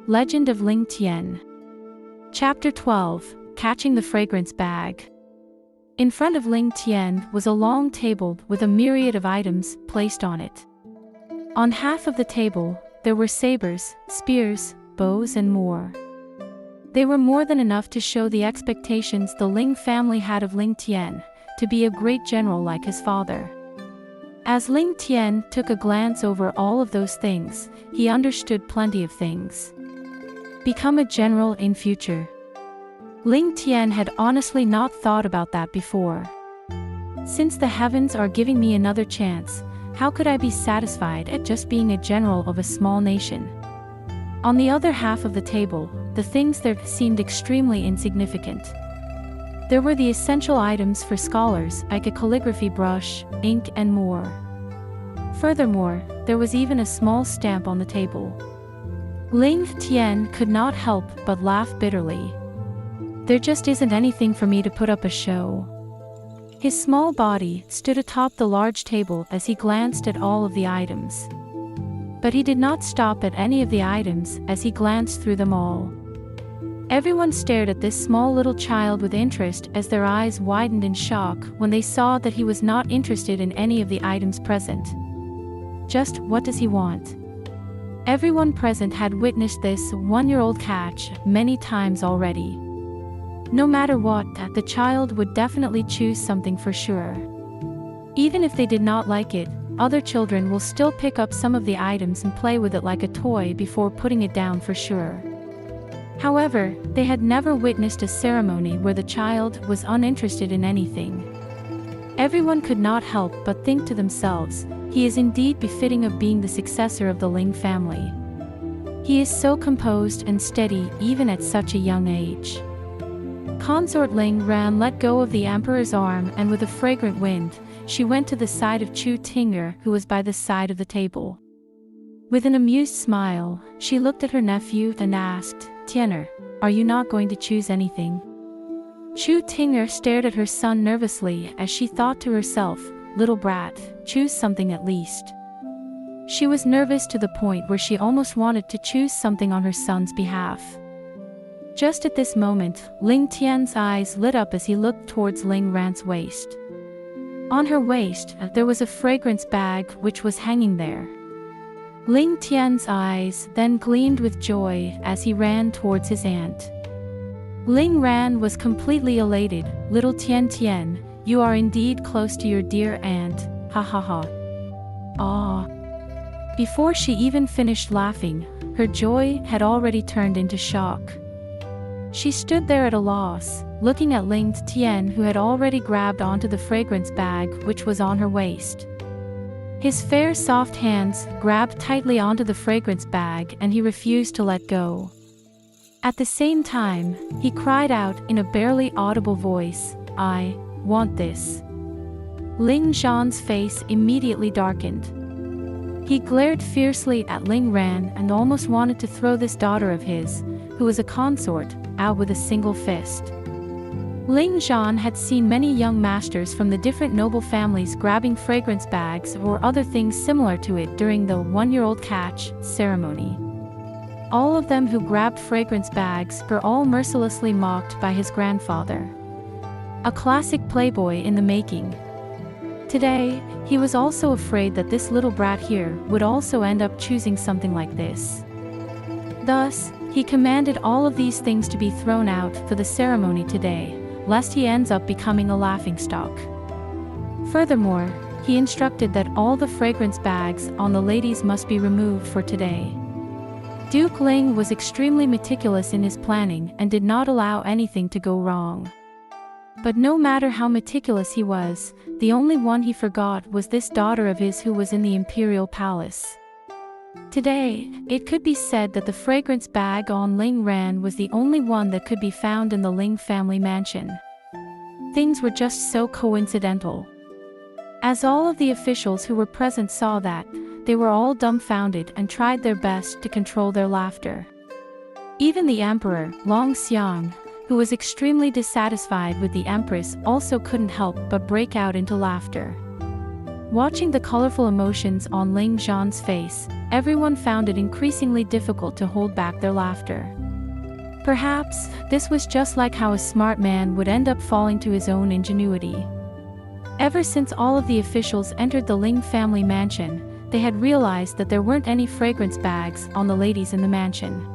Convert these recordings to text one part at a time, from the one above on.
Legend of Ling Tien. Chapter 12, Catching the Fragrance Bag. In front of Ling Tien was a long table with a myriad of items placed on it. On half of the table, there were sabers, spears, bows and more. They were more than enough to show the expectations the Ling family had of Ling Tien, to be a great general like his father. As Ling Tien took a glance over all of those things, he understood plenty of things. Become a general in future. Ling Tien had honestly not thought about that before. Since the heavens are giving me another chance, how could I be satisfied at just being a general of a small nation? On the other half of the table, the things there seemed extremely insignificant. There were the essential items for scholars, like a calligraphy brush, ink and more. Furthermore, there was even a small stamp on the table. Ling Tien could not help but laugh bitterly. There just isn't anything for me to put up a show. His small body stood atop the large table as he glanced at all of the items. But he did not stop at any of the items as he glanced through them all. Everyone stared at this small little child with interest as their eyes widened in shock when they saw that he was not interested in any of the items present. Just what does he want? Everyone present had witnessed this one-year-old catch many times already. No matter what, the child would definitely choose something for sure. Even if they did not like it, other children will still pick up some of the items and play with it like a toy before putting it down for sure. However, they had never witnessed a ceremony where the child was uninterested in anything. Everyone could not help but think to themselves, he is indeed befitting of being the successor of the Ling family. He is so composed and steady even at such a young age. Consort Ling Ran let go of the emperor's arm and with a fragrant wind, she went to the side of Chu Tinger who was by the side of the table. With an amused smile, she looked at her nephew and asked, "Tiener, are you not going to choose anything?" Chu Tinger stared at her son nervously as she thought to herself, "Little brat, choose something at least." She was nervous to the point where she almost wanted to choose something on her son's behalf. Just at this moment, Ling Tian's eyes lit up as he looked towards Ling Ran's waist. On her waist, there was a fragrance bag which was hanging there. Ling Tian's eyes then gleamed with joy as he ran towards his aunt. Ling Ran was completely elated. "Little Tien, you are indeed close to your dear aunt, ha ha ha." Ah. Before she even finished laughing, her joy had already turned into shock. She stood there at a loss, looking at Ling Tien who had already grabbed onto the fragrance bag which was on her waist. His fair soft hands grabbed tightly onto the fragrance bag and he refused to let go. At the same time, he cried out in a barely audible voice, "I want this." Ling Zhan's face immediately darkened. He glared fiercely at Ling Ran and almost wanted to throw this daughter of his, who was a consort, out with a single fist. Ling Zhan had seen many young masters from the different noble families grabbing fragrance bags or other things similar to it during the one-year-old catch ceremony. All of them who grabbed fragrance bags were all mercilessly mocked by his grandfather. A classic playboy in the making. Today, he was also afraid that this little brat here would also end up choosing something like this. Thus, he commanded all of these things to be thrown out for the ceremony today, lest he ends up becoming a laughingstock. Furthermore, he instructed that all the fragrance bags on the ladies must be removed for today. Duke Ling was extremely meticulous in his planning and did not allow anything to go wrong. But no matter how meticulous he was, the only one he forgot was this daughter of his who was in the imperial palace. Today, it could be said that the fragrance bag on Ling Ran was the only one that could be found in the Ling family mansion. Things were just so coincidental. As all of the officials who were present saw that, they were all dumbfounded and tried their best to control their laughter. Even the emperor, Long Xiang, who was extremely dissatisfied with the empress, also couldn't help but break out into laughter. Watching the colorful emotions on Ling Zhan's face, everyone found it increasingly difficult to hold back their laughter. Perhaps, this was just like how a smart man would end up falling to his own ingenuity. Ever since all of the officials entered the Ling family mansion, they had realized that there weren't any fragrance bags on the ladies in the mansion.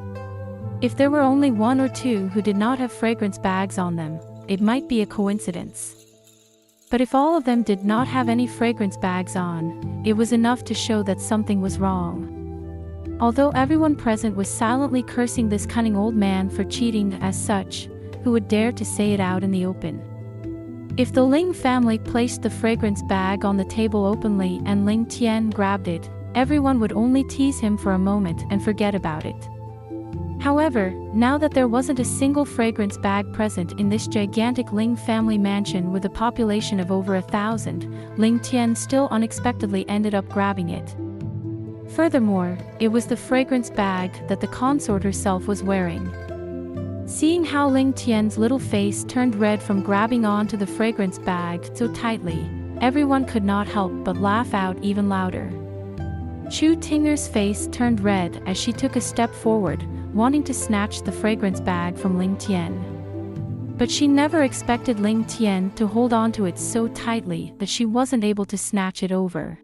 If there were only one or two who did not have fragrance bags on them, it might be a coincidence. But if all of them did not have any fragrance bags on, it was enough to show that something was wrong. Although everyone present was silently cursing this cunning old man for cheating as such, who would dare to say it out in the open? If the Ling family placed the fragrance bag on the table openly and Ling Tien grabbed it, everyone would only tease him for a moment and forget about it. However, now that there wasn't a single fragrance bag present in this gigantic Ling family mansion with a population of over 1,000, Ling Tien still unexpectedly ended up grabbing it. Furthermore, it was the fragrance bag that the consort herself was wearing. Seeing how Ling Tian's little face turned red from grabbing onto the fragrance bag so tightly, everyone could not help but laugh out even louder. Chu Tinger's face turned red as she took a step forward, wanting to snatch the fragrance bag from Ling Tien. But she never expected Ling Tien to hold onto it so tightly that she wasn't able to snatch it over.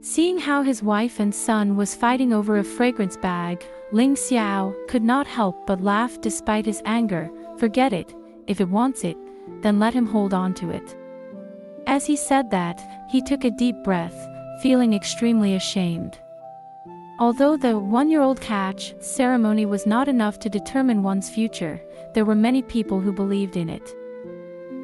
Seeing how his wife and son was fighting over a fragrance bag, Ling Xiao could not help but laugh despite his anger. Forget it, if it wants it, then let him hold on to it. As he said that, he took a deep breath, feeling extremely ashamed. Although the one-year-old catch ceremony was not enough to determine one's future, there were many people who believed in it.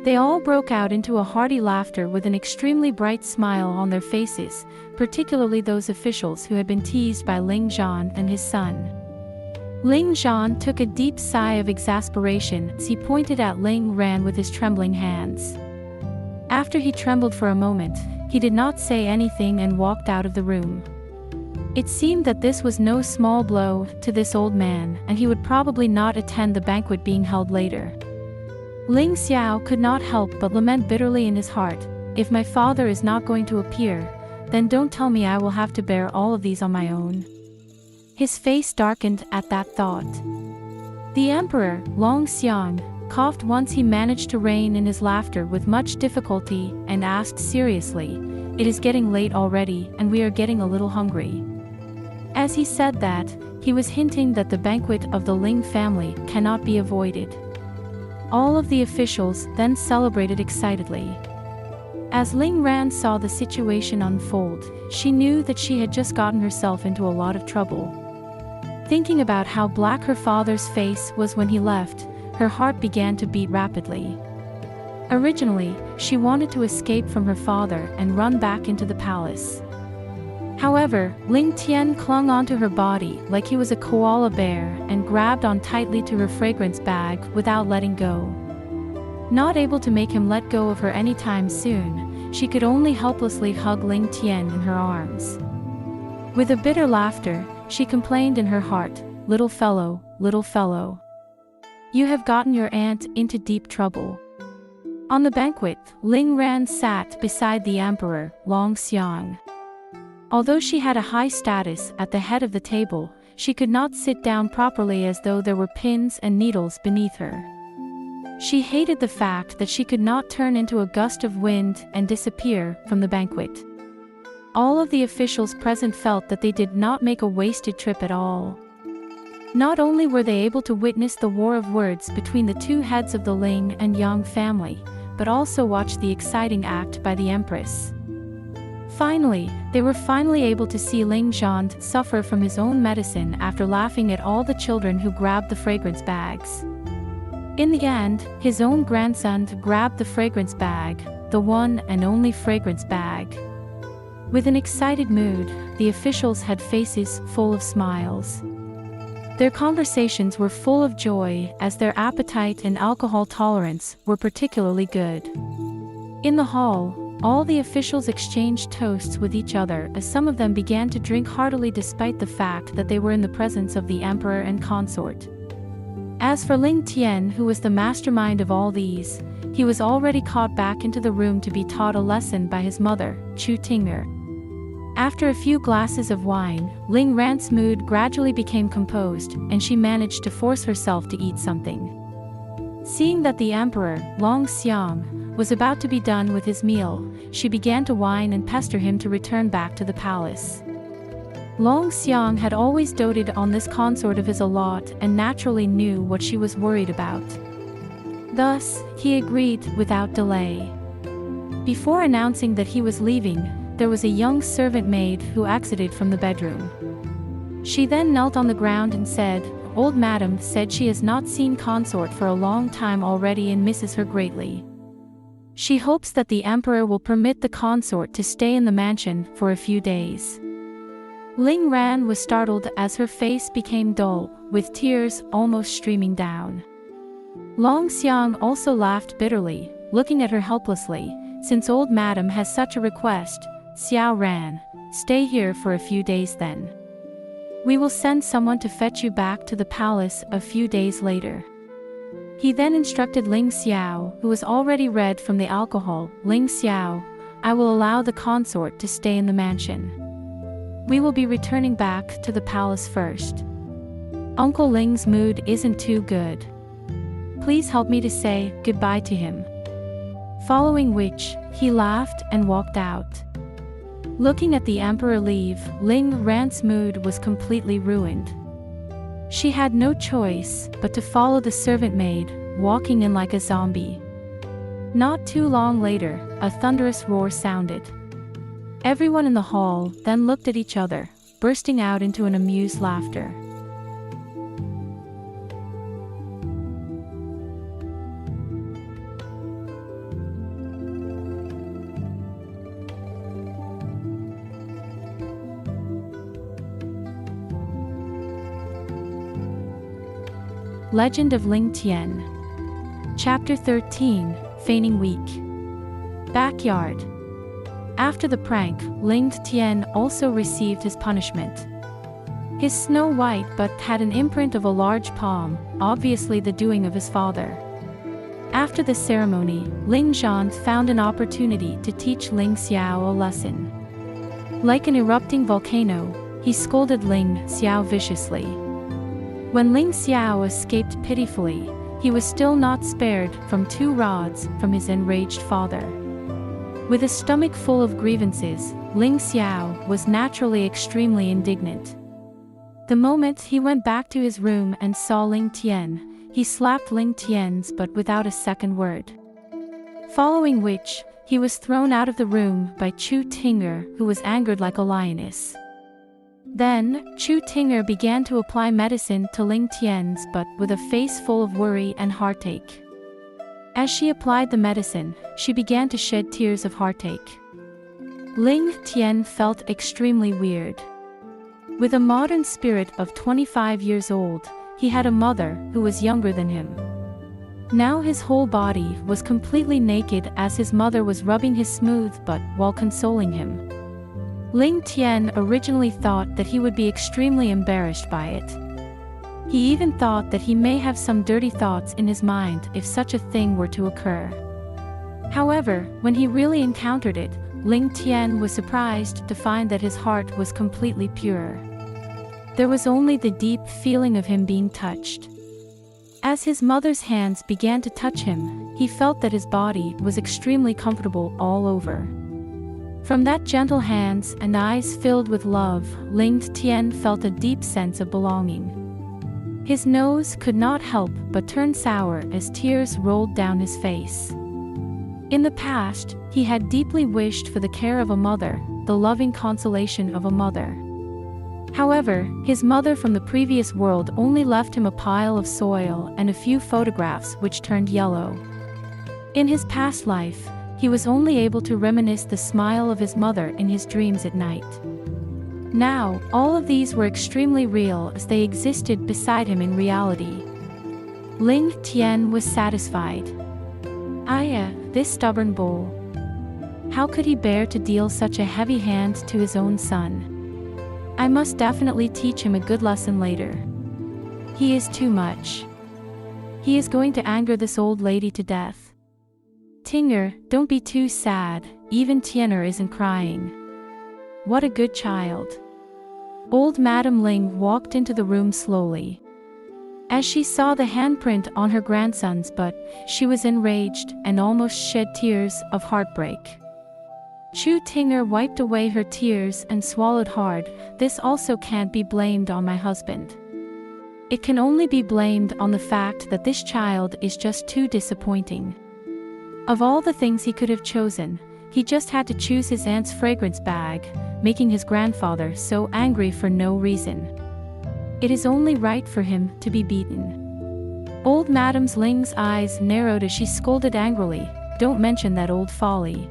They all broke out into a hearty laughter with an extremely bright smile on their faces, particularly those officials who had been teased by Ling Zhan and his son. Ling Zhan took a deep sigh of exasperation as he pointed at Ling Ran with his trembling hands. After he trembled for a moment, he did not say anything and walked out of the room. It seemed that this was no small blow to this old man, and he would probably not attend the banquet being held later. Ling Xiao could not help but lament bitterly in his heart, "If my father is not going to appear, then don't tell me I will have to bear all of these on my own." His face darkened at that thought. The emperor, Long Xiang, coughed once he managed to rein in his laughter with much difficulty and asked seriously, "It is getting late already and we are getting a little hungry." As he said that, he was hinting that the banquet of the Ling family cannot be avoided. All of the officials then celebrated excitedly. As Ling Ran saw the situation unfold, she knew that she had just gotten herself into a lot of trouble. Thinking about how black her father's face was when he left, her heart began to beat rapidly. Originally, she wanted to escape from her father and run back into the palace. However, Ling Tien clung onto her body like he was a koala bear and grabbed on tightly to her fragrance bag without letting go. Not able to make him let go of her anytime soon, she could only helplessly hug Ling Tien in her arms. With a bitter laughter, she complained in her heart, little fellow, you have gotten your aunt into deep trouble." On the banquet, Ling Ran sat beside the emperor, Long Xiang. Although she had a high status at the head of the table, she could not sit down properly as though there were pins and needles beneath her. She hated the fact that she could not turn into a gust of wind and disappear from the banquet. All of the officials present felt that they did not make a wasted trip at all. Not only were they able to witness the war of words between the two heads of the Ling and Yang family, but also watch the exciting act by the empress. Finally, they were able to see Ling Zhan suffer from his own medicine after laughing at all the children who grabbed the fragrance bags. In the end, his own grandson grabbed the fragrance bag, the one and only fragrance bag. With an excited mood, the officials had faces full of smiles. Their conversations were full of joy as their appetite and alcohol tolerance were particularly good. In the hall, all the officials exchanged toasts with each other as some of them began to drink heartily despite the fact that they were in the presence of the emperor and consort. As for Ling Tien, who was the mastermind of all these, he was already caught back into the room to be taught a lesson by his mother, Chu Tinger. After a few glasses of wine, Ling Ran's mood gradually became composed, and she managed to force herself to eat something. Seeing that the emperor, Long Xiang, was about to be done with his meal, she began to whine and pester him to return back to the palace. Long Xiang had always doted on this consort of his a lot and naturally knew what she was worried about. Thus, he agreed without delay. Before announcing that he was leaving, there was a young servant maid who exited from the bedroom. She then knelt on the ground and said, "Old Madam said she has not seen consort for a long time already and misses her greatly. She hopes that the emperor will permit the consort to stay in the mansion for a few days." Ling Ran was startled as her face became dull, with tears almost streaming down. Long Xiang also laughed bitterly, looking at her helplessly. "Since old madam has such a request, Xiao Ran, stay here for a few days then. We will send someone to fetch you back to the palace a few days later." He then instructed Ling Xiao, who was already red from the alcohol, "Ling Xiao, I will allow the consort to stay in the mansion. We will be returning back to the palace first. Uncle Ling's mood isn't too good. Please help me to say goodbye to him." Following which, he laughed and walked out. Looking at the emperor leave, Ling Ran's mood was completely ruined. She had no choice but to follow the servant maid, walking in like a zombie. Not too long later, a thunderous roar sounded. Everyone in the hall then looked at each other, bursting out into an amused laughter. Legend of Ling Tien. Chapter 13, Feigning Weak. Backyard. After the prank, Ling Tien also received his punishment. His snow white butt had an imprint of a large palm, obviously the doing of his father. After the ceremony, Ling Zhan found an opportunity to teach Ling Xiao a lesson. Like an erupting volcano, he scolded Ling Xiao viciously. When Ling Xiao escaped pitifully, he was still not spared from 2 rods from his enraged father. With a stomach full of grievances, Ling Xiao was naturally extremely indignant. The moment he went back to his room and saw Ling Tien, he slapped Ling Tien's butt without a second word. Following which, he was thrown out of the room by Chu Tinger, who was angered like a lioness. Then, Chu Tinger began to apply medicine to Ling Tien's butt with a face full of worry and heartache. As she applied the medicine, she began to shed tears of heartache. Ling Tien felt extremely weird. With a modern spirit of 25 years old, he had a mother who was younger than him. Now his whole body was completely naked as his mother was rubbing his smooth butt while consoling him. Ling Tien originally thought that he would be extremely embarrassed by it. He even thought that he may have some dirty thoughts in his mind if such a thing were to occur. However, when he really encountered it, Ling Tien was surprised to find that his heart was completely pure. There was only the deep feeling of him being touched. As his mother's hands began to touch him, he felt that his body was extremely comfortable all over. From that gentle hands and eyes filled with love, Ling Tien felt a deep sense of belonging. His nose could not help but turn sour as tears rolled down his face. In the past, he had deeply wished for the care of a mother, the loving consolation of a mother. However, his mother from the previous world only left him a pile of soil and a few photographs which turned yellow. In his past life, he was only able to reminisce the smile of his mother in his dreams at night. Now, all of these were extremely real as they existed beside him in reality. Ling Tien was satisfied. This stubborn bull. How could he bear to deal such a heavy hand to his own son? I must definitely teach him a good lesson later. He is too much. He is going to anger this old lady to death. Tinger, don't be too sad, even Tiener isn't crying. What a good child. Old Madam Ling walked into the room slowly. As she saw the handprint on her grandson's butt, she was enraged and almost shed tears of heartbreak. Chu Tinger wiped away her tears and swallowed hard. This also can't be blamed on my husband. It can only be blamed on the fact that this child is just too disappointing. Of all the things he could have chosen, he just had to choose his aunt's fragrance bag, making his grandfather so angry for no reason. It is only right for him to be beaten. Old Madam Ling's eyes narrowed as she scolded angrily, "Don't mention that old folly.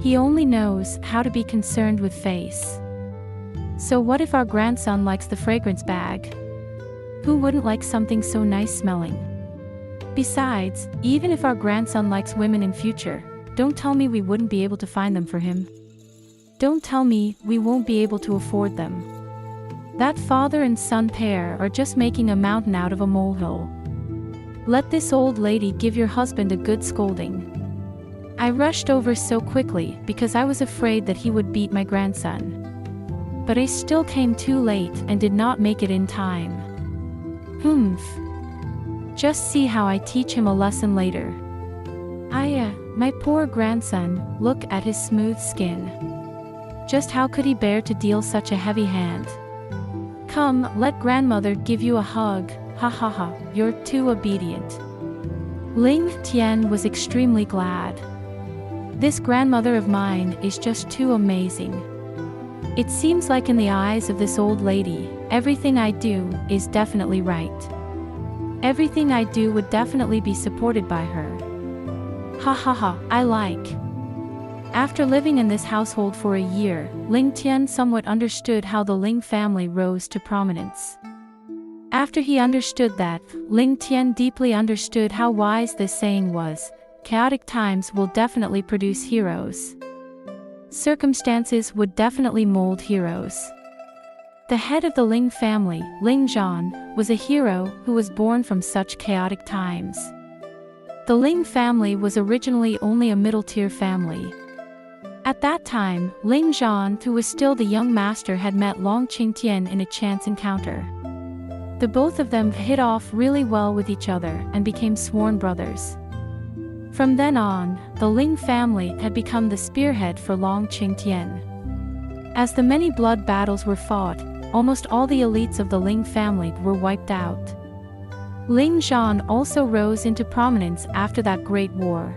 He only knows how to be concerned with face. So what if our grandson likes the fragrance bag? Who wouldn't like something so nice smelling? Besides, even if our grandson likes women in future, don't tell me we wouldn't be able to find them for him. Don't tell me we won't be able to afford them. That father and son pair are just making a mountain out of a molehill. Let this old lady give your husband a good scolding." I rushed over so quickly because I was afraid that he would beat my grandson. But I still came too late and did not make it in time. Humph. Just see how I teach him a lesson later. My poor grandson, look at his smooth skin. Just how could he bear to deal such a heavy hand? Come, let grandmother give you a hug, ha ha ha, you're too obedient. Ling Tien was extremely glad. This grandmother of mine is just too amazing. It seems like in the eyes of this old lady, everything I do is definitely right. Everything I do would definitely be supported by her. Ha ha ha, I like. After living in this household for a year, Ling Tien somewhat understood how the Ling family rose to prominence. After he understood that, Ling Tien deeply understood how wise this saying was: chaotic times will definitely produce heroes. Circumstances would definitely mold heroes. The head of the Ling family, Ling Zhan, was a hero who was born from such chaotic times. The Ling family was originally only a middle-tier family. At that time, Ling Zhan, who was still the young master, had met Ling Tien in a chance encounter. The both of them hit off really well with each other and became sworn brothers. From then on, the Ling family had become the spearhead for Ling Tien. As the many blood battles were fought, almost all the elites of the Ling family were wiped out. Ling Zhan also rose into prominence after that great war.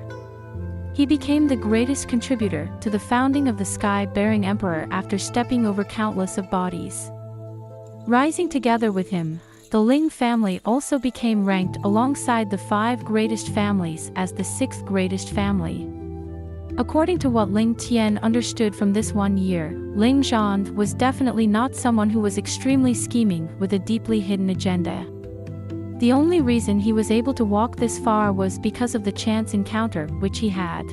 He became the greatest contributor to the founding of the sky-bearing emperor after stepping over countless of bodies. Rising together with him, the Ling family also became ranked alongside the 5 greatest families as the 6th greatest family. According to what Ling Tien understood from this 1 year, Ling Zhan was definitely not someone who was extremely scheming with a deeply hidden agenda. The only reason he was able to walk this far was because of the chance encounter which he had.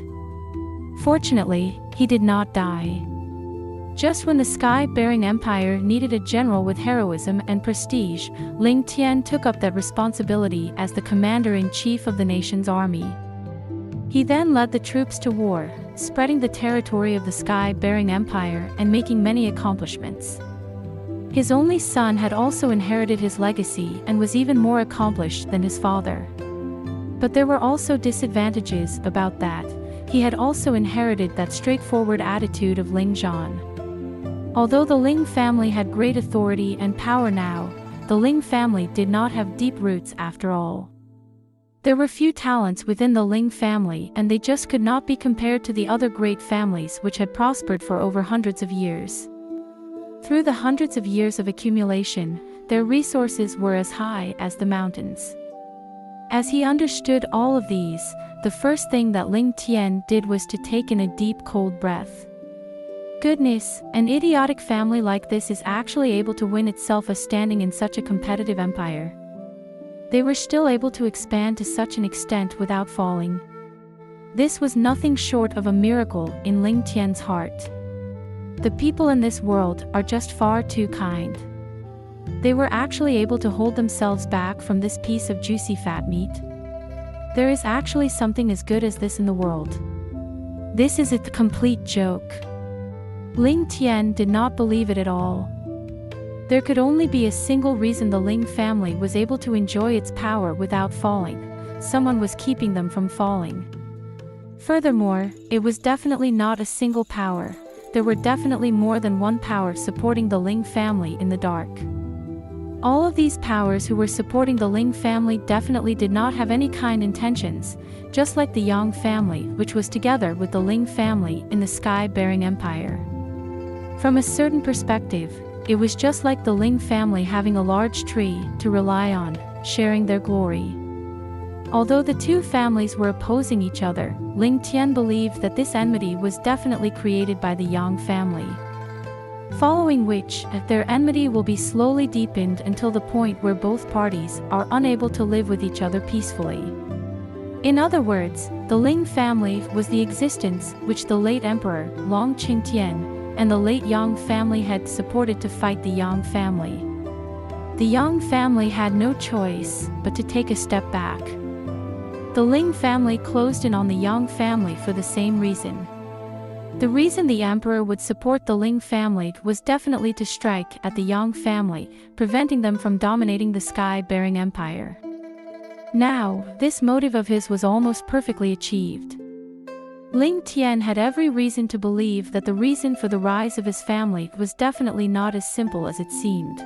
Fortunately, he did not die. Just when the sky-bearing empire needed a general with heroism and prestige, Ling Tien took up that responsibility as the commander-in-chief of the nation's army. He then led the troops to war, spreading the territory of the sky-bearing empire and making many accomplishments. His only son had also inherited his legacy and was even more accomplished than his father. But there were also disadvantages about that. He had also inherited that straightforward attitude of Ling Zhan. Although the Ling family had great authority and power now, the Ling family did not have deep roots after all. There were few talents within the Ling family, and they just could not be compared to the other great families which had prospered for over hundreds of years. Through the hundreds of years of accumulation, their resources were as high as the mountains. As he understood all of these, the first thing that Ling Tien did was to take in a deep cold breath. Goodness, an idiotic family like this is actually able to win itself a standing in such a competitive empire. They were still able to expand to such an extent without falling. This was nothing short of a miracle in Ling Tian's heart. The people in this world are just far too kind. They were actually able to hold themselves back from this piece of juicy fat meat. There is actually something as good as this in the world. This is a complete joke. Ling Tien did not believe it at all. There could only be a single reason the Ling family was able to enjoy its power without falling. Someone was keeping them from falling. Furthermore, it was definitely not a single power. There were definitely more than one power supporting the Ling family in the dark. All of these powers who were supporting the Ling family definitely did not have any kind intentions, just like the Yang family, which was together with the Ling family in the sky-bearing empire. From a certain perspective, it was just like the Ling family having a large tree to rely on, sharing their glory. Although the two families were opposing each other, Ling Tien believed that this enmity was definitely created by the Yang family. Following which, their enmity will be slowly deepened until the point where both parties are unable to live with each other peacefully. In other words, the Ling family was the existence which the late emperor, Ling Tien, and the late Yang family had supported to fight the Yang family. The Yang family had no choice but to take a step back. The Ling family closed in on the Yang family for the same reason. The reason the emperor would support the Ling family was definitely to strike at the Yang family, preventing them from dominating the sky-bearing empire. Now, this motive of his was almost perfectly achieved. Ling Tien had every reason to believe that the reason for the rise of his family was definitely not as simple as it seemed.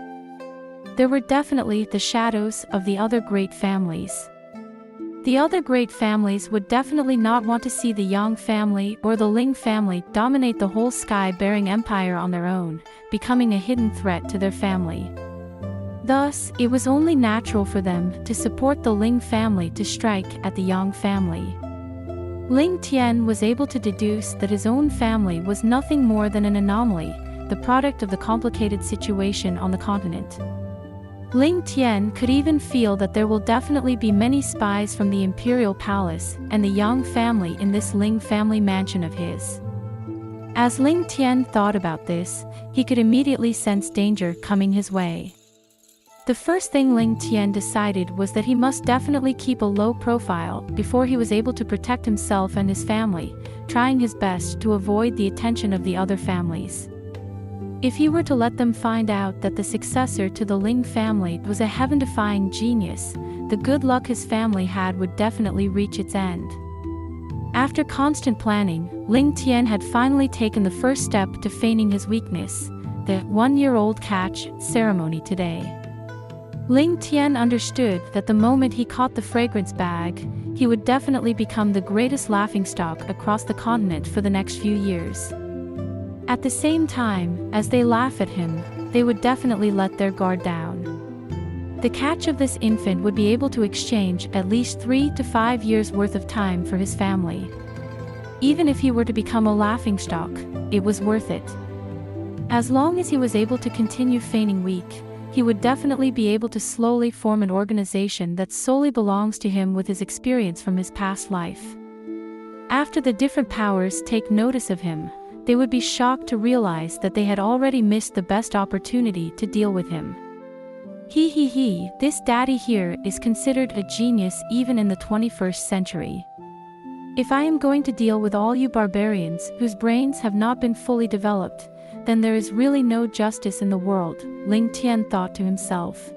There were definitely the shadows of the other great families. The other great families would definitely not want to see the Yang family or the Ling family dominate the whole sky-bearing empire on their own, becoming a hidden threat to their family. Thus, it was only natural for them to support the Ling family to strike at the Yang family. Ling Tien was able to deduce that his own family was nothing more than an anomaly, the product of the complicated situation on the continent. Ling Tien could even feel that there will definitely be many spies from the imperial palace and the Yang family in this Ling family mansion of his. As Ling Tien thought about this, he could immediately sense danger coming his way. The first thing Ling Tien decided was that he must definitely keep a low profile before he was able to protect himself and his family, trying his best to avoid the attention of the other families. If he were to let them find out that the successor to the Ling family was a heaven-defying genius, the good luck his family had would definitely reach its end. After constant planning, Ling Tien had finally taken the first step to feigning his weakness, the one-year-old catch ceremony today. Ling Tien understood that the moment he caught the fragrance bag, he would definitely become the greatest laughingstock across the continent for the next few years. At the same time, as they laugh at him, they would definitely let their guard down. The catch of this infant would be able to exchange at least 3 to 5 years worth of time for his family. Even if he were to become a laughingstock, it was worth it. As long as he was able to continue feigning weak, he would definitely be able to slowly form an organization that solely belongs to him with his experience from his past life. After the different powers take notice of him, they would be shocked to realize that they had already missed the best opportunity to deal with him. This daddy here is considered a genius even in the 21st century. If I am going to deal with all you barbarians whose brains have not been fully developed, then there is really no justice in the world, Ling Tien thought to himself.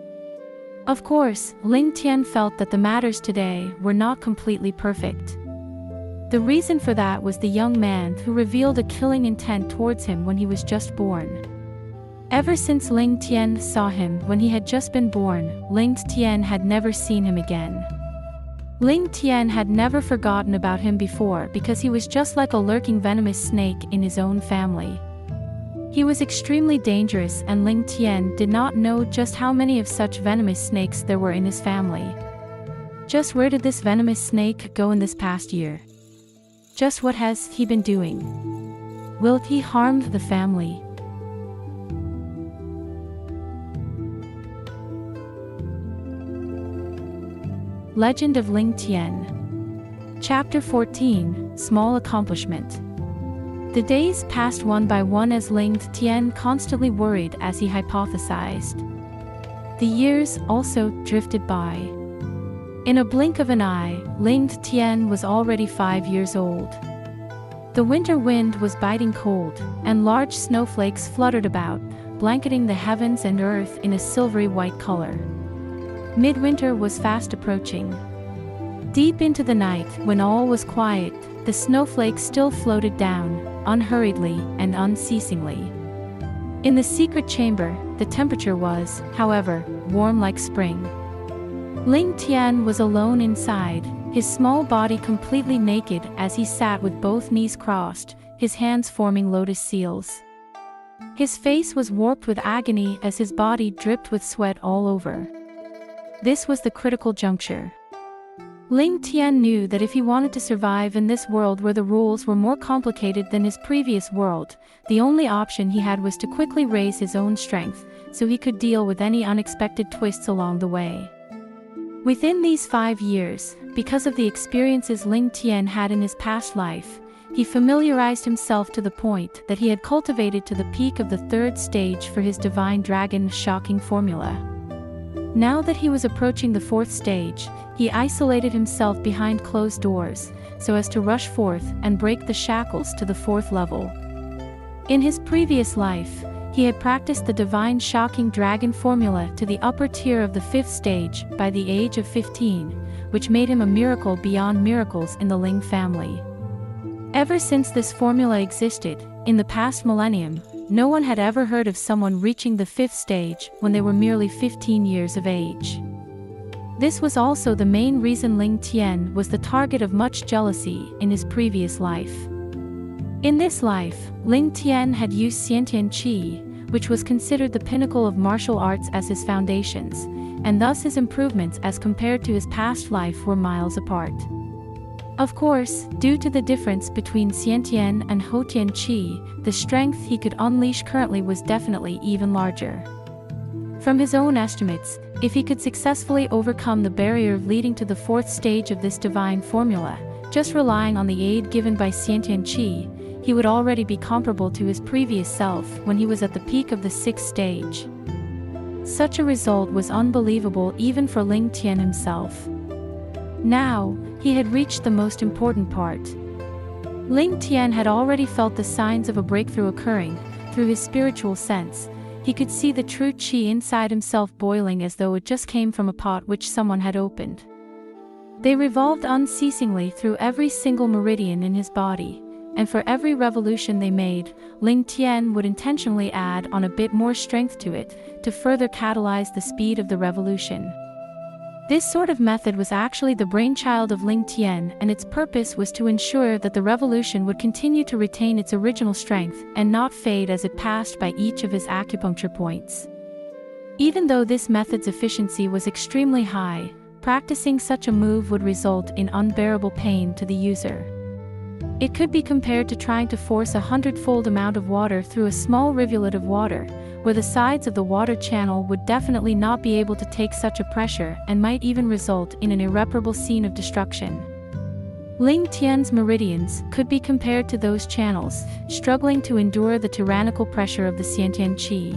Of course, Ling Tien felt that the matters today were not completely perfect. The reason for that was the young man who revealed a killing intent towards him when he was just born. Ever since Ling Tien saw him when he had just been born, Ling Tien had never seen him again. Ling Tien had never forgotten about him before because he was just like a lurking venomous snake in his own family. He was extremely dangerous and Ling Tien did not know just how many of such venomous snakes there were in his family. Just where did this venomous snake go in this past year? Just what has he been doing? Will he harm the family? Legend of Ling Tien. Chapter 14, Small Accomplishment. The days passed one by one as Ling Tien constantly worried as he hypothesized. The years also drifted by. In a blink of an eye, Ling Tien was already 5 years old. The winter wind was biting cold, and large snowflakes fluttered about, blanketing the heavens and earth in a silvery white color. Midwinter was fast approaching. Deep into the night, when all was quiet, the snowflakes still floated down, unhurriedly and unceasingly. In the secret chamber, the temperature was, however, warm like spring. Ling Tian was alone inside, his small body completely naked as he sat with both knees crossed, his hands forming lotus seals. His face was warped with agony as his body dripped with sweat all over. This was the critical juncture. Ling Tian knew that if he wanted to survive in this world where the rules were more complicated than his previous world, the only option he had was to quickly raise his own strength, so he could deal with any unexpected twists along the way. Within these 5 years, because of the experiences Ling Tien had in his past life, he familiarized himself to the point that he had cultivated to the peak of the 3rd stage for his divine dragon shocking formula. Now that he was approaching the 4th stage, he isolated himself behind closed doors, so as to rush forth and break the shackles to the 4th level. In his previous life, he had practiced the divine shocking dragon formula to the upper tier of the 5th stage by the age of 15, which made him a miracle beyond miracles in the Ling family. Ever since this formula existed, in the past millennium, no one had ever heard of someone reaching the 5th stage when they were merely 15 years of age. This was also the main reason Ling Tien was the target of much jealousy in his previous life. In this life, Ling Tien had used Xiantian Qi, which was considered the pinnacle of martial arts as his foundations, and thus his improvements as compared to his past life were miles apart. Of course, due to the difference between Xiantian and Houtian Qi, the strength he could unleash currently was definitely even larger. From his own estimates, if he could successfully overcome the barrier leading to the 4th stage of this divine formula, just relying on the aid given by Xiantian Qi, he would already be comparable to his previous self when he was at the peak of the 6th stage. Such a result was unbelievable even for Ling Tien himself. Now, he had reached the most important part. Ling Tien had already felt the signs of a breakthrough occurring. Through his spiritual sense, he could see the true qi inside himself boiling as though it just came from a pot which someone had opened. They revolved unceasingly through every single meridian in his body, and for every revolution they made, Ling Tien would intentionally add on a bit more strength to it, to further catalyze the speed of the revolution. This sort of method was actually the brainchild of Ling Tien, and its purpose was to ensure that the revolution would continue to retain its original strength and not fade as it passed by each of his acupuncture points. Even though this method's efficiency was extremely high, practicing such a move would result in unbearable pain to the user. It could be compared to trying to force 100-fold amount of water through a small rivulet of water, where the sides of the water channel would definitely not be able to take such a pressure and might even result in an irreparable scene of destruction. Ling Tian's meridians could be compared to those channels, struggling to endure the tyrannical pressure of the Xiantian Qi.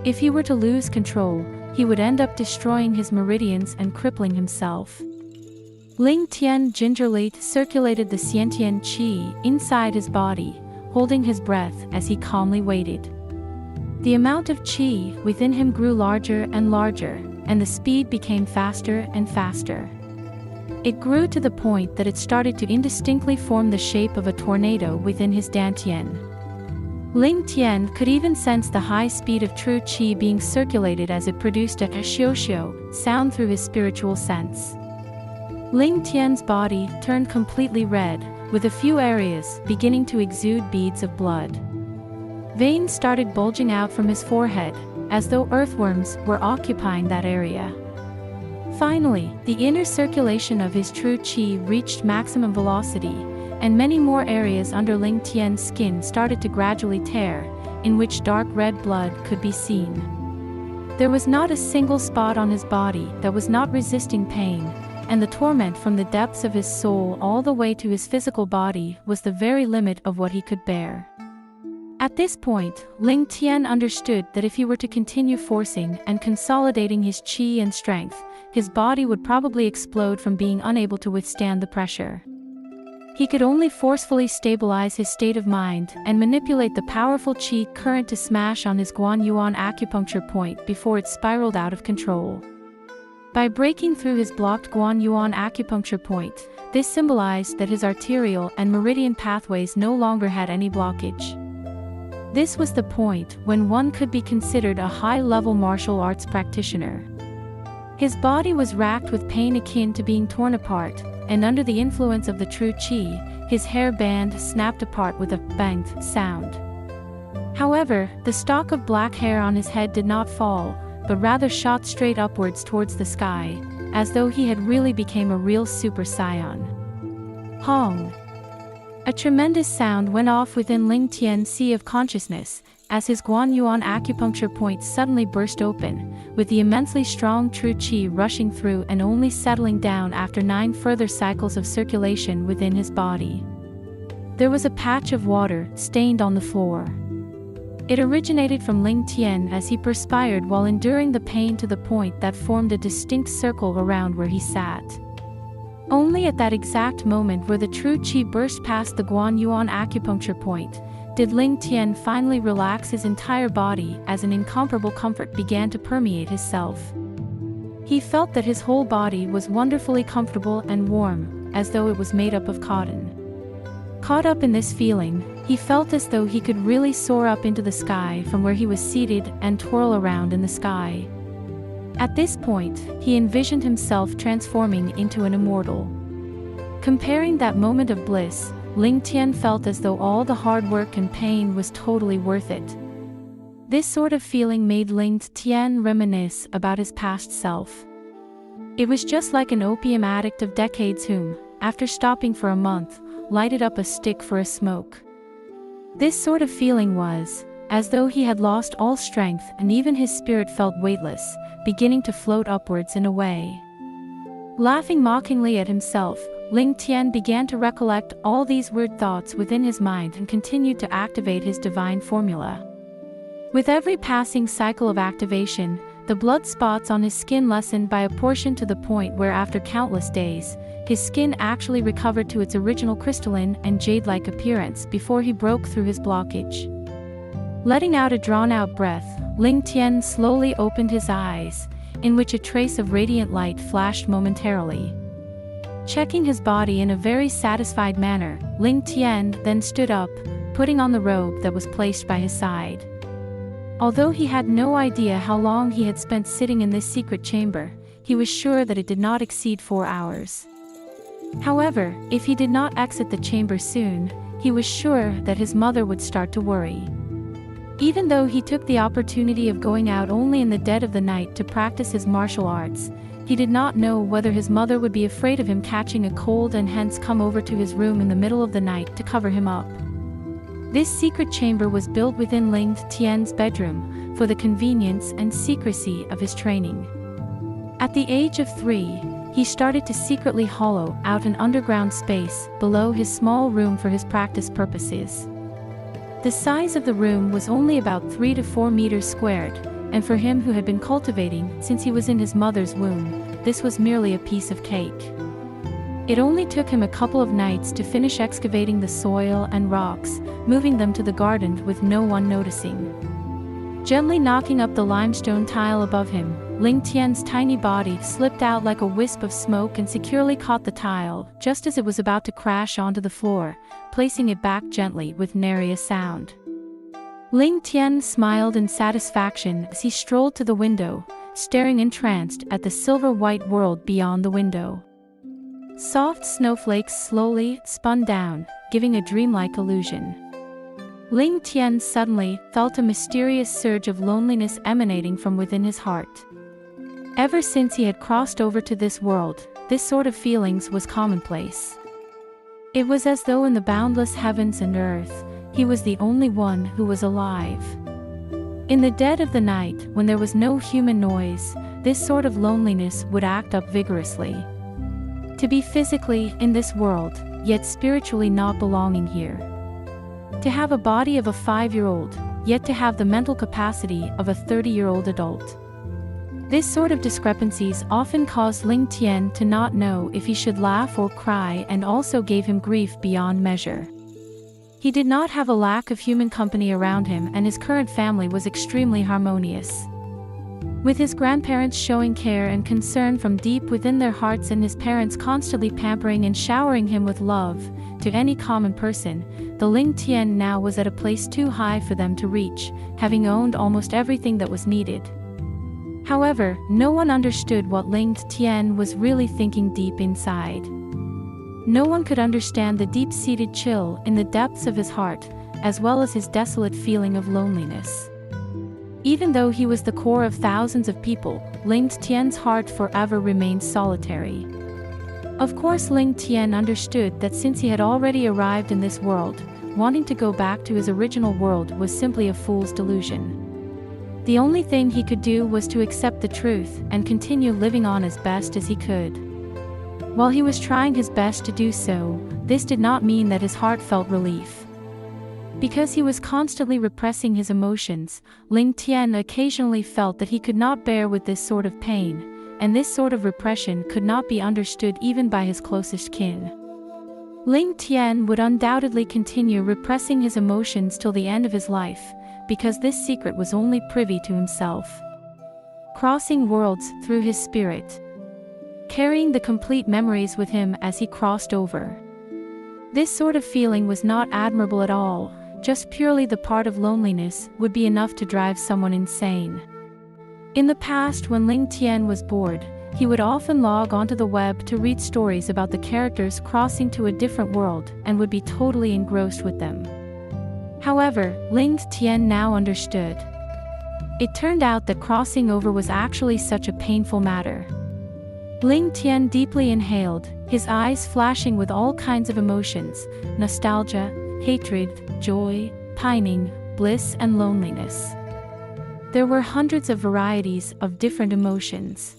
If he were to lose control, he would end up destroying his meridians and crippling himself. Ling Tien gingerly circulated the Xiantian Qi inside his body, holding his breath as he calmly waited. The amount of qi within him grew larger and larger, and the speed became faster and faster. It grew to the point that it started to indistinctly form the shape of a tornado within his dantian. Ling Tien could even sense the high speed of true qi being circulated as it produced a xiao sound through his spiritual sense. Ling Tian's body turned completely red, with a few areas beginning to exude beads of blood. Veins started bulging out from his forehead, as though earthworms were occupying that area. Finally, the inner circulation of his true qi reached maximum velocity, and many more areas under Ling Tien's skin started to gradually tear, in which dark red blood could be seen. There was not a single spot on his body that was not resisting pain, and the torment from the depths of his soul all the way to his physical body was the very limit of what he could bear. At this point, Ling Tien understood that if he were to continue forcing and consolidating his qi and strength, his body would probably explode from being unable to withstand the pressure. He could only forcefully stabilize his state of mind and manipulate the powerful qi current to smash on his Guan Yuan acupuncture point before it spiraled out of control. By breaking through his blocked Guan Yuan acupuncture point, this symbolized that his arterial and meridian pathways no longer had any blockage. This was the point when one could be considered a high-level martial arts practitioner. His body was racked with pain akin to being torn apart, and under the influence of the true qi, his hair band snapped apart with a banged sound. However, the stalk of black hair on his head did not fall, but rather shot straight upwards towards the sky, as though he had really become a real Super Saiyan. Hong! A tremendous sound went off within Ling Tien's sea of consciousness, as his Guan Yuan acupuncture point suddenly burst open, with the immensely strong true qi rushing through and only settling down after 9 further cycles of circulation within his body. There was a patch of water stained on the floor. It originated from Ling Tien as he perspired while enduring the pain to the point that formed a distinct circle around where he sat. Only at that exact moment where the true qi burst past the Guan Yuan acupuncture point, did Ling Tien finally relax his entire body as an incomparable comfort began to permeate his self. He felt that his whole body was wonderfully comfortable and warm, as though it was made up of cotton. Caught up in this feeling, he felt as though he could really soar up into the sky from where he was seated and twirl around in the sky. At this point, he envisioned himself transforming into an immortal. Comparing that moment of bliss, Ling Tien felt as though all the hard work and pain was totally worth it. This sort of feeling made Ling Tien reminisce about his past self. It was just like an opium addict of decades whom, after stopping for a month, lighted up a stick for a smoke. This sort of feeling was, as though he had lost all strength and even his spirit felt weightless, beginning to float upwards in a way. Laughing mockingly at himself, Ling Tien began to recollect all these weird thoughts within his mind and continued to activate his divine formula. With every passing cycle of activation, the blood spots on his skin lessened by a portion to the point where after countless days, his skin actually recovered to its original crystalline and jade-like appearance before he broke through his blockage. Letting out a drawn-out breath, Ling Tien slowly opened his eyes, in which a trace of radiant light flashed momentarily. Checking his body in a very satisfied manner, Ling Tien then stood up, putting on the robe that was placed by his side. Although he had no idea how long he had spent sitting in this secret chamber, he was sure that it did not exceed 4 hours. However, if he did not exit the chamber soon, he was sure that his mother would start to worry. Even though he took the opportunity of going out only in the dead of the night to practice his martial arts, he did not know whether his mother would be afraid of him catching a cold and hence come over to his room in the middle of the night to cover him up. This secret chamber was built within Ling Tien's bedroom, for the convenience and secrecy of his training. At the age of 3, he started to secretly hollow out an underground space below his small room for his practice purposes. The size of the room was only about 3 to 4 meters squared, and for him who had been cultivating since he was in his mother's womb, this was merely a piece of cake. It only took him a couple of nights to finish excavating the soil and rocks, moving them to the garden with no one noticing. Gently knocking up the limestone tile above him, Ling Tien's tiny body slipped out like a wisp of smoke and securely caught the tile just as it was about to crash onto the floor, placing it back gently with nary a sound. Ling Tien smiled in satisfaction as he strolled to the window, staring entranced at the silver-white world beyond the window. Soft snowflakes slowly spun down, giving a dreamlike illusion. Ling Tien suddenly felt a mysterious surge of loneliness emanating from within his heart. Ever since he had crossed over to this world, this sort of feelings was commonplace. It was as though in the boundless heavens and earth, he was the only one who was alive. In the dead of the night, when there was no human noise, this sort of loneliness would act up vigorously. To be physically in this world, yet spiritually not belonging here. To have a body of a 5-year-old, yet to have the mental capacity of a 30-year-old adult. This sort of discrepancies often caused Ling Tien to not know if he should laugh or cry, and also gave him grief beyond measure. He did not have a lack of human company around him, and his current family was extremely harmonious. With his grandparents showing care and concern from deep within their hearts, and his parents constantly pampering and showering him with love, to any common person, the Ling Tien now was at a place too high for them to reach, having owned almost everything that was needed. However, no one understood what Ling Tien was really thinking deep inside. No one could understand the deep-seated chill in the depths of his heart, as well as his desolate feeling of loneliness. Even though he was the core of thousands of people, Ling Tien's heart forever remained solitary. Of course, Ling Tien understood that since he had already arrived in this world, wanting to go back to his original world was simply a fool's delusion. The only thing he could do was to accept the truth and continue living on as best as he could. While he was trying his best to do so, this did not mean that his heart felt relief. Because he was constantly repressing his emotions, Ling Tien occasionally felt that he could not bear with this sort of pain, and this sort of repression could not be understood even by his closest kin. Ling Tien would undoubtedly continue repressing his emotions till the end of his life, because this secret was only privy to himself. Crossing worlds through his spirit. Carrying the complete memories with him as he crossed over. This sort of feeling was not admirable at all, just purely the part of loneliness would be enough to drive someone insane. In the past, when Ling Tien was bored, he would often log onto the web to read stories about the characters crossing to a different world, and would be totally engrossed with them. However, Ling Tien now understood. It turned out that crossing over was actually such a painful matter. Ling Tien deeply inhaled, his eyes flashing with all kinds of emotions: nostalgia, hatred, joy, pining, bliss, and loneliness. There were hundreds of varieties of different emotions.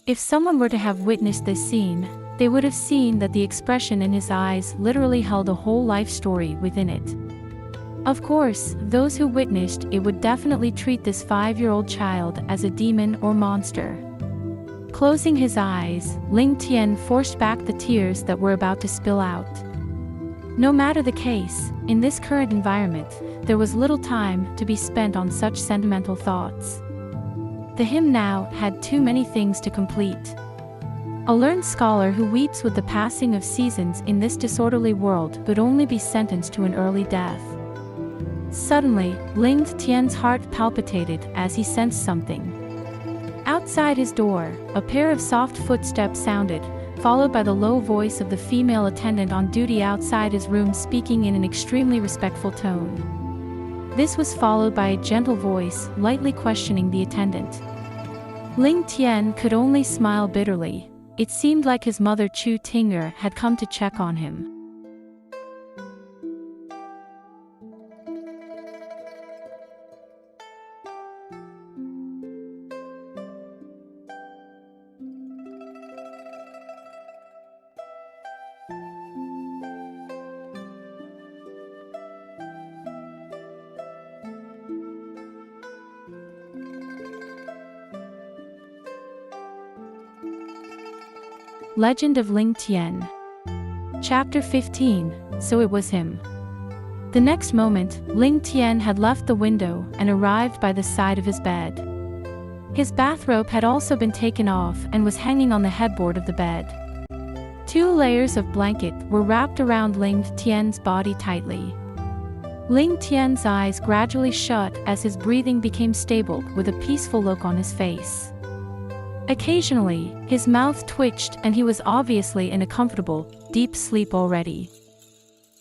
If someone were to have witnessed this scene, they would have seen that the expression in his eyes literally held a whole life story within it. Of course, those who witnessed it would definitely treat this 5-year-old child as a demon or monster. Closing his eyes, Ling Tien forced back the tears that were about to spill out. No matter the case, in this current environment, there was little time to be spent on such sentimental thoughts. The hymn now had too many things to complete. A learned scholar who weeps with the passing of seasons in this disorderly world would only be sentenced to an early death. Suddenly, Ling Tien's heart palpitated as he sensed something. Outside his door, a pair of soft footsteps sounded, followed by the low voice of the female attendant on duty outside his room, speaking in an extremely respectful tone. This was followed by a gentle voice, lightly questioning the attendant. Ling Tien could only smile bitterly. It seemed like his mother Chu Tinger had come to check on him. Legend of Ling Tien. Chapter 15. So it was him. The next moment, Ling Tien had left the window and arrived by the side of his bed. His bathrobe had also been taken off and was hanging on the headboard of the bed. 2 layers of blanket were wrapped around Ling Tien's body tightly. Ling Tien's eyes gradually shut as his breathing became stable, with a peaceful look on his face. Occasionally, his mouth twitched and he was obviously in a comfortable, deep sleep already.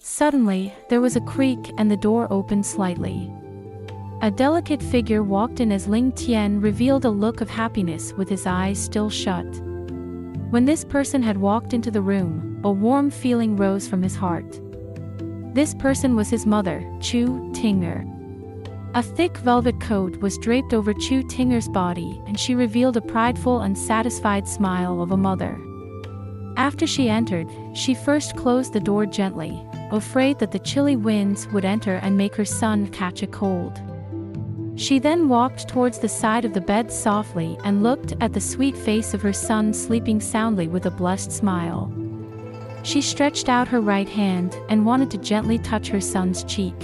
Suddenly, there was a creak and the door opened slightly. A delicate figure walked in as Ling Tien revealed a look of happiness with his eyes still shut. When this person had walked into the room, a warm feeling rose from his heart. This person was his mother, Chu Tinger. A thick velvet coat was draped over Chu Tinger's body, and she revealed a prideful and satisfied smile of a mother. After she entered, she first closed the door gently, afraid that the chilly winds would enter and make her son catch a cold. She then walked towards the side of the bed softly and looked at the sweet face of her son sleeping soundly with a blessed smile. She stretched out her right hand and wanted to gently touch her son's cheek.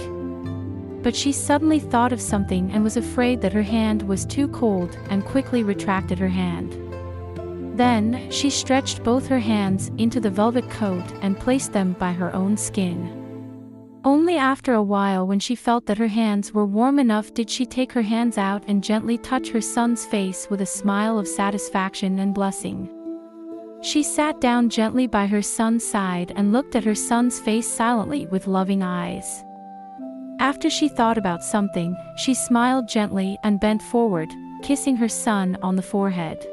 But she suddenly thought of something and was afraid that her hand was too cold and quickly retracted her hand. Then, she stretched both her hands into the velvet coat and placed them by her own skin. Only after a while, when she felt that her hands were warm enough, did she take her hands out and gently touch her son's face with a smile of satisfaction and blessing. She sat down gently by her son's side and looked at her son's face silently with loving eyes. After she thought about something, she smiled gently and bent forward, kissing her son on the forehead.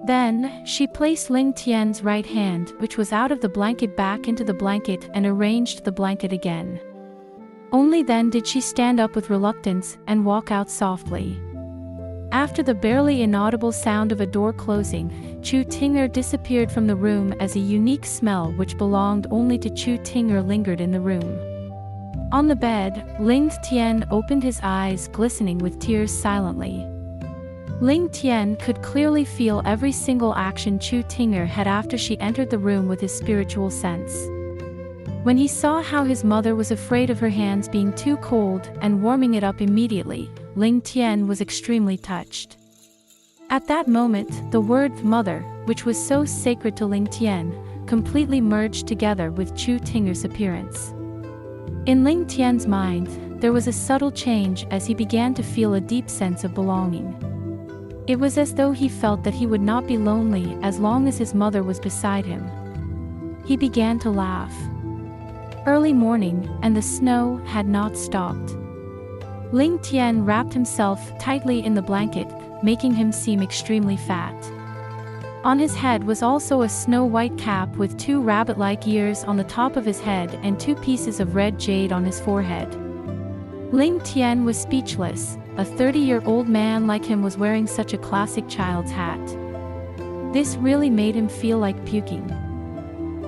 Then, she placed Ling Tien's right hand, which was out of the blanket, back into the blanket and arranged the blanket again. Only then did she stand up with reluctance and walk out softly. After the barely inaudible sound of a door closing, Chu Tinger disappeared from the room as a unique smell which belonged only to Chu Tinger lingered in the room. On the bed, Ling Tien opened his eyes, glistening with tears silently. Ling Tien could clearly feel every single action Chu Tinger had after she entered the room with his spiritual sense. When he saw how his mother was afraid of her hands being too cold and warming it up immediately, Ling Tien was extremely touched. At that moment, the word mother, which was so sacred to Ling Tien, completely merged together with Chu Tinger's appearance. In Ling Tien's mind, there was a subtle change as he began to feel a deep sense of belonging. It was as though he felt that he would not be lonely as long as his mother was beside him. He began to laugh. Early morning, and the snow had not stopped. Ling Tien wrapped himself tightly in the blanket, making him seem extremely fat. On his head was also a snow-white cap with 2 rabbit-like ears on the top of his head and 2 pieces of red jade on his forehead. Ling Tien was speechless. A 30-year-old man like him was wearing such a classic child's hat. This really made him feel like puking.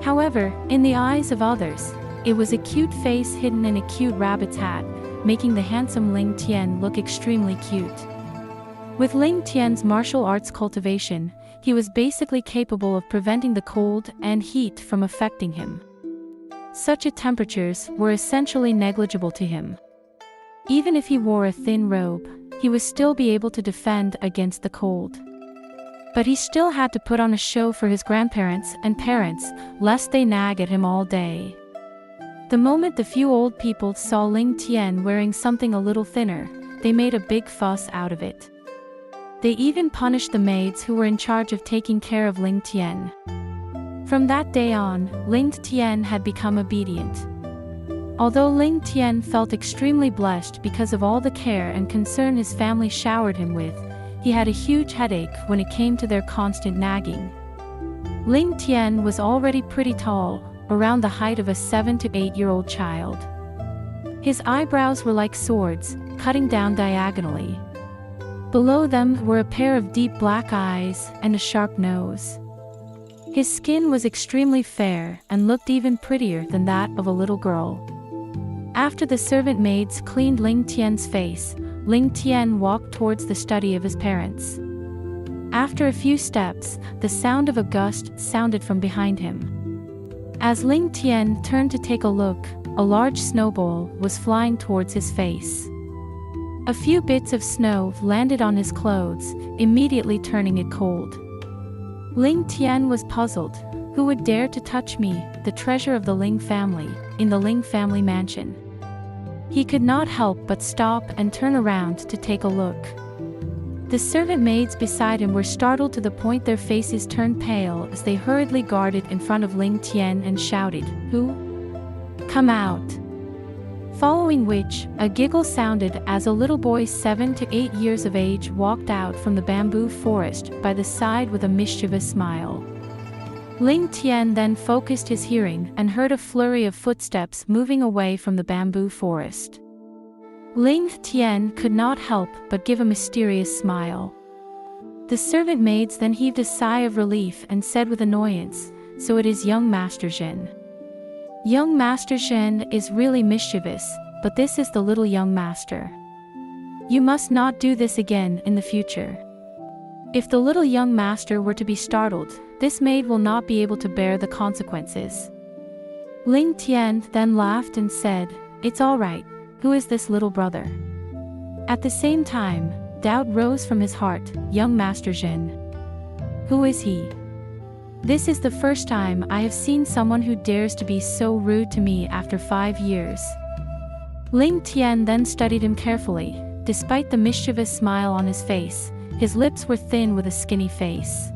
However, in the eyes of others, it was a cute face hidden in a cute rabbit's hat, making the handsome Ling Tien look extremely cute. With Ling Tien's martial arts cultivation, he was basically capable of preventing the cold and heat from affecting him. Such temperatures were essentially negligible to him. Even if he wore a thin robe, he would still be able to defend against the cold. But he still had to put on a show for his grandparents and parents, lest they nag at him all day. The moment the few old people saw Ling Tien wearing something a little thinner, they made a big fuss out of it. They even punished the maids who were in charge of taking care of Ling Tien. From that day on, Ling Tien had become obedient. Although Ling Tien felt extremely blessed because of all the care and concern his family showered him with, he had a huge headache when it came to their constant nagging. Ling Tien was already pretty tall, around the height of a 7 to 8-year-old child. His eyebrows were like swords, cutting down diagonally. Below them were a pair of deep black eyes and a sharp nose. His skin was extremely fair and looked even prettier than that of a little girl. After the servant maids cleaned Ling Tien's face, Ling Tien walked towards the study of his parents. After a few steps, the sound of a gust sounded from behind him. As Ling Tien turned to take a look, a large snowball was flying towards his face. A few bits of snow landed on his clothes, immediately turning it cold. Ling Tien was puzzled. Who would dare to touch me, the treasure of the Ling family, in the Ling family mansion? He could not help but stop and turn around to take a look. The servant maids beside him were startled to the point their faces turned pale as they hurriedly guarded in front of Ling Tien and shouted, "Who? Come out!" Following which, a giggle sounded as a little boy 7 to 8 years of age walked out from the bamboo forest by the side with a mischievous smile. Ling Tien then focused his hearing and heard a flurry of footsteps moving away from the bamboo forest. Ling Tien could not help but give a mysterious smile. The servant maids then heaved a sigh of relief and said with annoyance, "So it is young Master Zhen." Young Master Zhen is really mischievous, but this is the little young master. You must not do this again in the future. If the little young master were to be startled, this maid will not be able to bear the consequences. Ling Tien then laughed and said, "It's all right. Who is this little brother?" At the same time, doubt rose from his heart. Young Master Zhen. Who is he? This is the first time I have seen someone who dares to be so rude to me after 5 years. Ling Tien then studied him carefully. Despite the mischievous smile on his face, his lips were thin with a skinny face.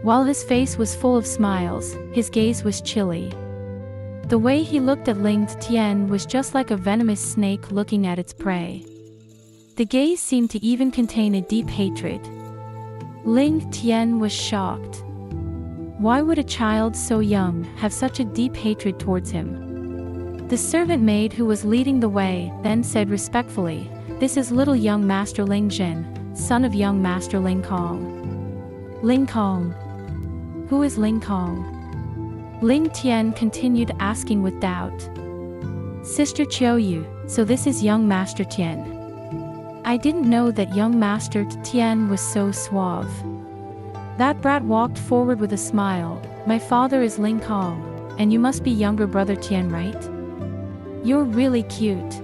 While his face was full of smiles, his gaze was chilly. The way he looked at Ling Tien was just like a venomous snake looking at its prey. The gaze seemed to even contain a deep hatred. Ling Tien was shocked. Why would a child so young have such a deep hatred towards him? The servant maid who was leading the way then said respectfully, "This is little young Master Ling Zhen, son of young Master Ling Kong." Ling Kong? Who is Ling Kong? Ling Tien continued asking with doubt. Sister Qiuyu, so this is young Master Tien. I didn't know that young Master Tien was so suave. That brat walked forward with a smile. My father is Ling Kong, and you must be younger brother Tien, right? You're really cute.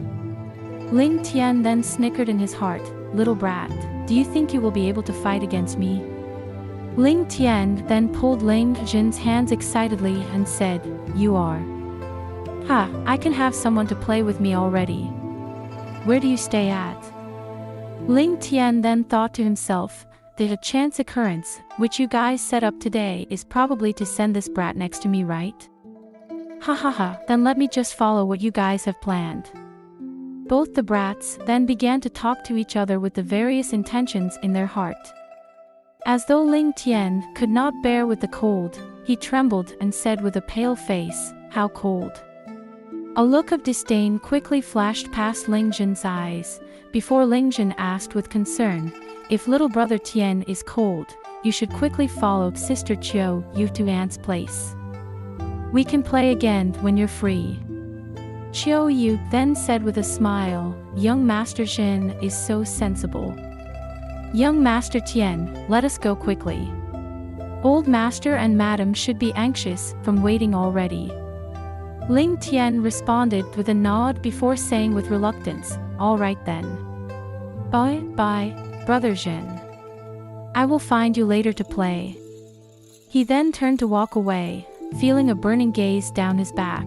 Ling Tien then snickered in his heart, "Little brat, do you think you will be able to fight against me?" Ling Tien then pulled Ling Zhen's hands excitedly and said, "You are. Ha, I can have someone to play with me already. Where do you stay at?" Ling Tien then thought to himself, "The chance occurrence, which you guys set up today, is probably to send this brat next to me, right? Ha ha ha, then let me just follow what you guys have planned." Both the brats then began to talk to each other with the various intentions in their heart. As though Ling Tien could not bear with the cold, he trembled and said with a pale face, "How cold?" A look of disdain quickly flashed past Ling Zhen's eyes, before Ling Zhen asked with concern, "If little brother Tien is cold, you should quickly follow Sister Qiuyu to Aunt's place. We can play again when you're free." Qiuyu then said with a smile, "Young Master Zhen is so sensible. Young Master Tien, let us go quickly. Old Master and Madam should be anxious from waiting already." Ling Tien responded with a nod before saying with reluctance, "All right then. Bye, Brother Zhen. I will find you later to play." He then turned to walk away, feeling a burning gaze down his back.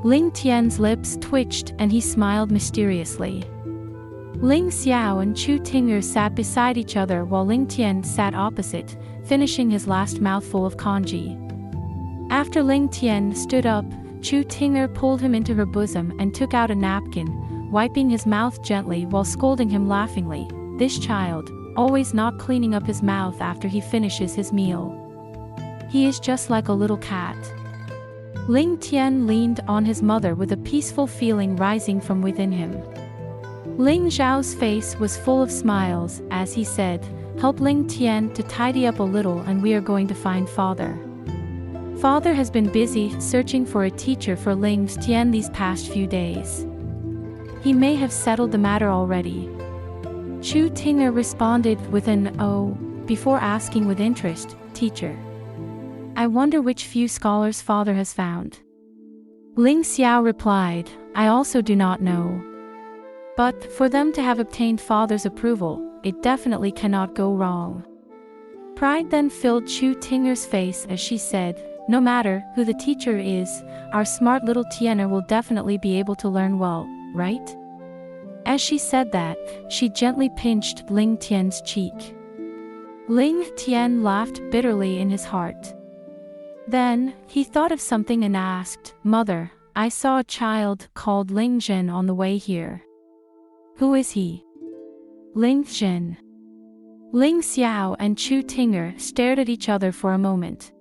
Ling Tian's lips twitched and he smiled mysteriously. Ling Xiao and Chu Ting'er sat beside each other while Ling Tien sat opposite, finishing his last mouthful of congee. After Ling Tien stood up, Chu Ting'er pulled him into her bosom and took out a napkin, wiping his mouth gently while scolding him laughingly, "This child, always not cleaning up his mouth after he finishes his meal. He is just like a little cat." Ling Tien leaned on his mother with a peaceful feeling rising from within him. Ling Zhao's face was full of smiles as he said, "Help Ling Tien to tidy up a little and we are going to find father. Father has been busy searching for a teacher for Ling Tien these past few days. He may have settled the matter already." Chu Ting'er responded with an "oh" before asking with interest, "Teacher, I wonder which few scholars father has found." Ling Xiao replied, "I also do not know. But for them to have obtained father's approval, it definitely cannot go wrong." Pride then filled Chu Ting'er's face as she said, "No matter who the teacher is, our smart little Tiener will definitely be able to learn well, right?" As she said that, she gently pinched Ling Tien's cheek. Ling Tien laughed bitterly in his heart. Then, he thought of something and asked, "Mother, I saw a child called Ling Tien on the way here. Who is he? Ling Tien. Ling Xiao and Chu Tinger stared at each other for a moment.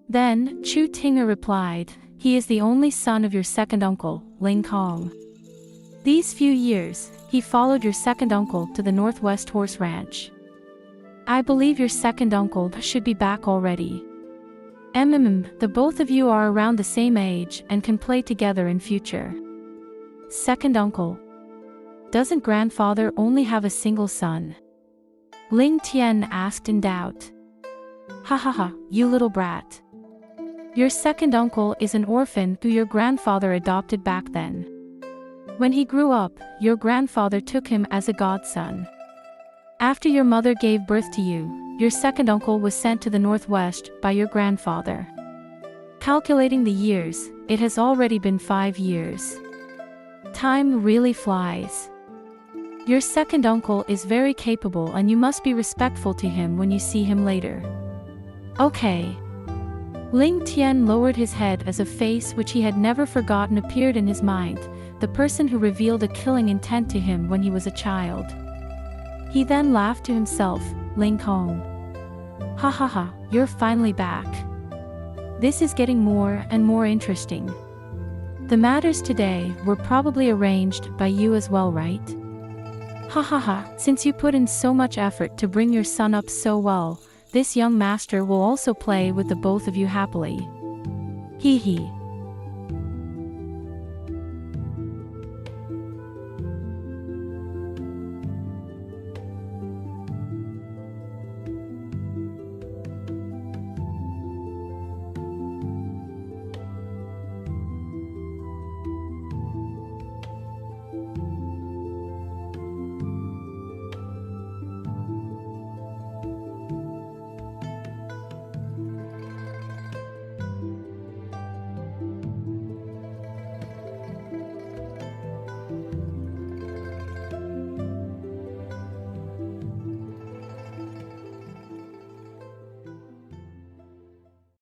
Then, Chu Tinger replied, he is the only son of your second uncle, Ling Kong. These few years, he followed your second uncle to the Northwest Horse Ranch. I believe your second uncle should be back already. The both of you are around the same age and can play together in future. Second uncle. Doesn't grandfather only have a single son? Ling Tien asked in doubt. Ha ha ha, you little brat. Your second uncle is an orphan who your grandfather adopted back then. When he grew up, your grandfather took him as a godson. After your mother gave birth to you, your second uncle was sent to the Northwest by your grandfather. Calculating the years, it has already been 5 years. Time really flies. Your second uncle is very capable and you must be respectful to him when you see him later. Okay. Ling Tien lowered his head as a face which he had never forgotten appeared in his mind, the person who revealed a killing intent to him when he was a child. He then laughed to himself, Ling Kong. Ha ha ha, you're finally back. This is getting more and more interesting. The matters today were probably arranged by you as well, right? Ha ha ha, since you put in so much effort to bring your son up so well, this young master will also play with the both of you happily. Hee hee.